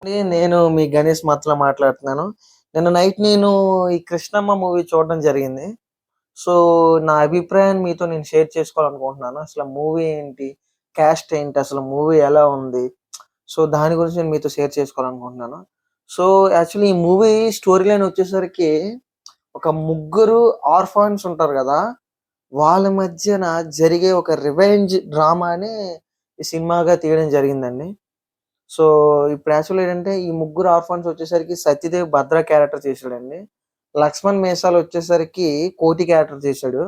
నేను మీ గణేష్ మాట్లాడుతున్నాను. నిన్న నైట్ నేను ఈ 'కృష్ణమ్మ' మూవీ చూడడం జరిగింది. సో, నా అభిప్రాయాన్ని మీతో నేను షేర్ చేసుకోవాలనుకుంటున్నాను. అసలు మూవీ ఏంటి? కాస్ట్ ఏంటి? అసలు మూవీ ఎలా ఉంది? సో, దాని గురించి నేను మీతో షేర్ చేసుకోవాలనుకుంటున్నాను. సో, యాక్చువల్లీ ఈ మూవీ స్టోరీ లైన్ వచ్చేసరికి ఒక ముగ్గురు ఆర్ఫాన్స్ ఉంటారు గదా! వాళ్ళ మధ్యన జరిగే ఒక రివెంజ్ డ్రామాని ఈ సినిమాగా తీయడం జరిగిందండి. సో, ఇప్పుడు యాక్చువల్‌గా ఏంటంటే, ఈ ముగ్గురు ఆర్ఫన్స్ వచ్చేసరికి 'సత్యదేవ్' 'భద్ర' క్యారెక్టర్ చేశాడండి. 'లక్ష్మణ్ మేసాల్' వచ్చేసరికి 'కోటి' క్యారెక్టర్ చేశాడు.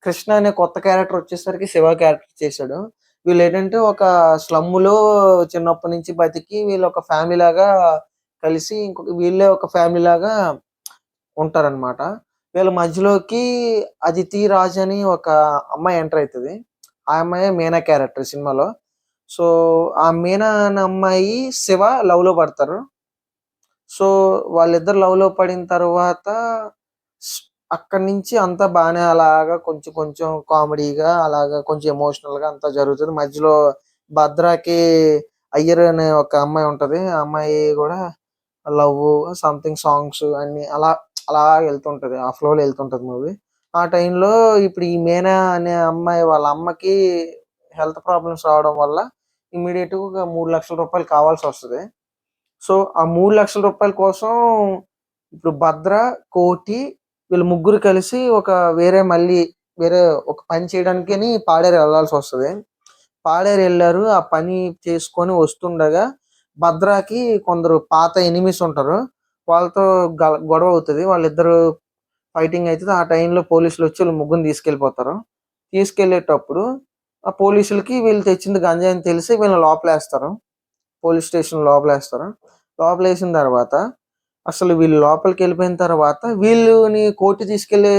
'కృష్ణ' అనే కొత్త క్యారెక్టర్ వచ్చేసరికి 'శివ' క్యారెక్టర్ చేశాడు. వీళ్ళేంటంటే ఒక స్లమ్‌లో చిన్నప్పటి నుంచి బతికి వీళ్ళొక ఫ్యామిలీలాగా కలిసి ఇంకొక వీళ్ళే ఒక ఫ్యామిలీలాగా ఉంటారనమాట. వీళ్ళ మధ్యలోకి 'అదితి రాజ్' అని ఒక అమ్మాయి ఎంటర్ అయితది. ఆ అమ్మాయే మీనా క్యారెక్టర్ సినిమాలో. సో, ఆ మీనా అనే అమ్మాయి, శివ లవ్‌లో పడతారు. సో, వాళ్ళిద్దరు లవ్‌లో పడిన తర్వాత స్ అక్కడి నుంచి అంతా బానే అలాగా కొంచెం కొంచెం కామెడీగా అలాగా కొంచెం ఎమోషనల్‌గా అంతా జరుగుతది. మధ్యలో భద్రాకి అయ్యర్ అనే ఒక అమ్మాయి ఉంటది. ఆ అమ్మాయి గూడా లవ్వు, సంథింగ్ సాంగ్స్ అన్నీ అలా ఎళ్తుంటది. ఆ ఫ్లోలో ఎళ్తుంటది మూవీ. ఆ టైంలో ఇప్పుడు ఈ మీనా అనే అమ్మాయి వాళ్ళ అమ్మకి హెల్త్ ప్రాబ్లమ్స్ రావడం వల్ల ఇమ్మీడియేట్‌గా ఒక రూ. 3,00,000 కావాల్సొస్తది. సో, ఆ రూ. 3,00,000 కోసం ఇప్పుడు భద్ర, కోటి వీళ్ళు ముగ్గురు కలిసి వేరే ఒక పని చేయడానికని పాడేరు ఎళ్ళాల్సొస్తది. పాడేరు ఎళ్లారు. ఆ పని చేసుకొని వస్తుండగా భద్రాకి కొందరు పాత ఎనిమీస్ ఉంటారు. వాళ్ళతో గొడవ అవుతది. వాళ్ళిద్దరూ ఫైటింగ్ అయితది. ఆ టైంలో పోలీసులొచ్చి వీళ్ళ ముగ్గురిని తీసుకెళ్ళిపోతారు. తీసుకెళ్ళేటప్పుడు ఆ పోలీసులకి వీళ్ళు తెచ్చింది గంజాయి అని తెలిసి వీళ్ళని లోపలేస్తారు. Police station లోపలేస్తారు. లోపలేసిన తర్వాత అసలు వీళ్ళు లోపలికెళ్ళిపోయిన తర్వాత వీళ్ళని కోర్ట్‌కి తీసుకెళ్ళే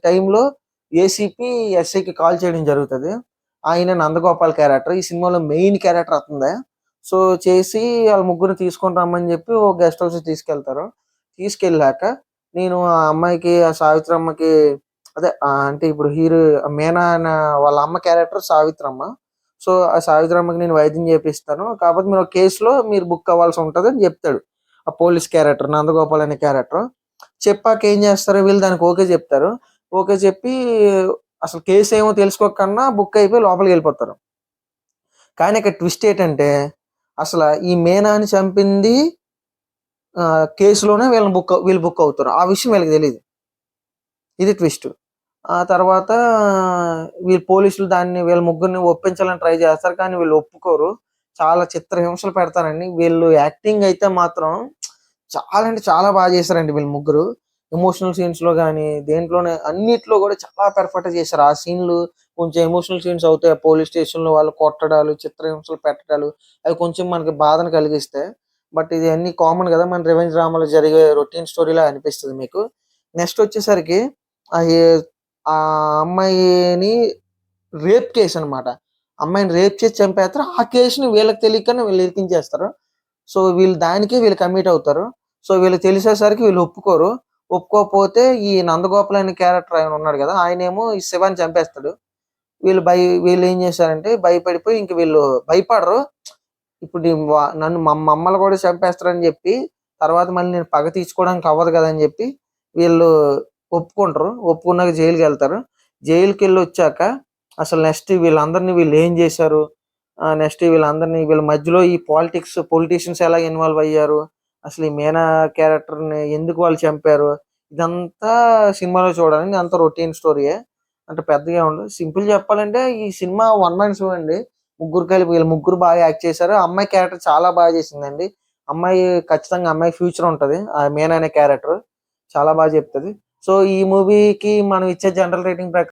టైంలో ఏసీపీ ఎస్ఐకి కాల్ చేయడం జరుగుతది. ఆయన నందగోపాల్ క్యారెక్టర్. ఈ సినిమాలో మెయిన్ క్యారెక్టర్ అతనిదే. సో, చేసి ఆళ్ళ ముగ్గురిని తీసుకొని రమ్మని చెప్పి ఓ గెస్ట్ హౌస్‌కి తీసుకెళ్తారు. తీసుకెళ్ళాక నేను ఆ అమ్మాయికి, ఆ సావిత్రమ్మకి అదే అంటే ఇప్పుడు మీనా అనే వాళ్ళ అమ్మ క్యారెక్టర్ సావిత్రమ్మ. సో, ఆ సావిత్రమ్మకి నేను వైద్యం చేపిస్తాను. కాకపోతే మీరు ఒక కేస్‌లో మీరు బుక్ అవ్వాల్సి ఉంటదని జెప్తాడు. ఆ పోలీస్ క్యారెక్టర్ నందగోపాల్ అనే క్యారెక్టర్. చెప్పాక ఏం జేస్తారు వీళ్ళు దానికి ఓకే జెప్తారు. ఓకే చెప్పి అసలు కేసేమో తెలుసుకోకన్నా బుక్ అయిపోయి లోపలికెళ్ళిపోతారు. కానీ ఇక్కడ ట్విస్ట్ ఏటంటే అసల ఈ మీనాని చంపింది కేస్‌లోనే వీళ్ళు బుక్ అవుతారు. ఆ విషయం వీళ్ళకి తెలీదు. ఇది ట్విస్ట్. ఆ తర్వాత పోలీసులు వీళ్ళ ముగ్గురిని ఒప్పించాలని ట్రై చేస్తారు. కానీ వీళ్ళు ఒప్పుకోరు. చాలా చిత్రహింసలు పెడతారండి. వీళ్ళు యాక్టింగ్ అయితే మాత్రం చాలా అంటే చాలా బాగా చేశారండి వీళ్ళు ముగ్గురు. ఎమోషనల్ సీన్స్‌లో గాని, దేంట్లోనే అన్నిట్లో కూడా చాలా పర్ఫెక్ట్‌గా చేశారు. ఆ సీన్‌లు కొంచెం ఎమోషనల్ సీన్స్ అవుతాయి. ఆ పోలీస్ స్టేషన్‌లో వాళ్ళు కొట్టడాలు, చిత్రహింసలు పెట్టడాలు అవి కొంచెం మనకి బాధను కలిగిస్తాయి. బట్ ఇది అన్నీ కామన్ గదా! మన రివెంజ్ డ్రామాలో జరిగే రొటీన్ స్టోరీలా అనిపిస్తది మీకు. నెక్స్ట్ వచ్చేసరికి ఆహ్, ఏ ఆ అమ్మాయిని రేప్ కేస్ అన్నమాట. అమ్మాయిని రేప్ చేసి చంపేస్తారు. ఆ కేస్‌ని వీళ్ళకి తెలియకనే వీళ్ళు ఇరికించేస్తారు. సో, వీళ్ళు కమిట్ అవుతారు. సో, వీళ్ళకి తెలిసేసరికి వీళ్ళు ఒప్పుకోరు. ఒప్పుకోకపోతే ఈ నందగోపాల్ అనే క్యారెక్టర్ ఆయన ఉన్నాడు గదా! ఆయనేమో ఈ శివాని చంపేస్తాడు. వీళ్ళేం చేశారంటే భయపడిపోయి ఇంక వీళ్ళు భయపడరు. ఇప్పుడు నన్ను మమ్మల్ని కూడా చంపేస్తారని జెప్పి, తర్వాత మళ్ళీ నేను పగ తీర్చుకోవడానికి అవ్వదు గదా! అని జెప్పి వీళ్ళు ఒప్పుకుంటరు. ఒప్పుకున్నాక జైలుకెళ్తారు. జైలుకెళ్ళొచ్చాక అసలు నెక్స్ట్ వీళ్ళేం జేశారు? నెక్స్ట్ వీళ్ళ మధ్యలో ఈ పొలిటీషియన్స్ ఎలా ఇన్వాల్వ్ అయ్యారు? అసలు ఈ మీనా క్యారెక్టర్‌ని ఎందుకు వాళ్ళు చంపారు? ఇదంతా సినిమాలో చూడాలండి. అంతా రొటీన్ స్టోరీయే. అంటే పెద్దగా ఏం ఉండదు. సింపుల్ చెప్పాలంటే ఈ సినిమా వన్ మ్యాన్ షో అండి. వీళ్ళు ముగ్గురు బాగా యాక్ట్ చేశారు. ఆ అమ్మాయి క్యారెక్టర్ చాలా బాగా చేసిందండి. ఖచ్చితంగా అమ్మాయికి ఫ్యూచర్ ఉంటది. ఆ మీనా అనే క్యారెక్టర్. చాలా బాగా చెప్తది. సో, ఈ మూవీకి మనం ఇచ్చే జనరల్ రేటింగ్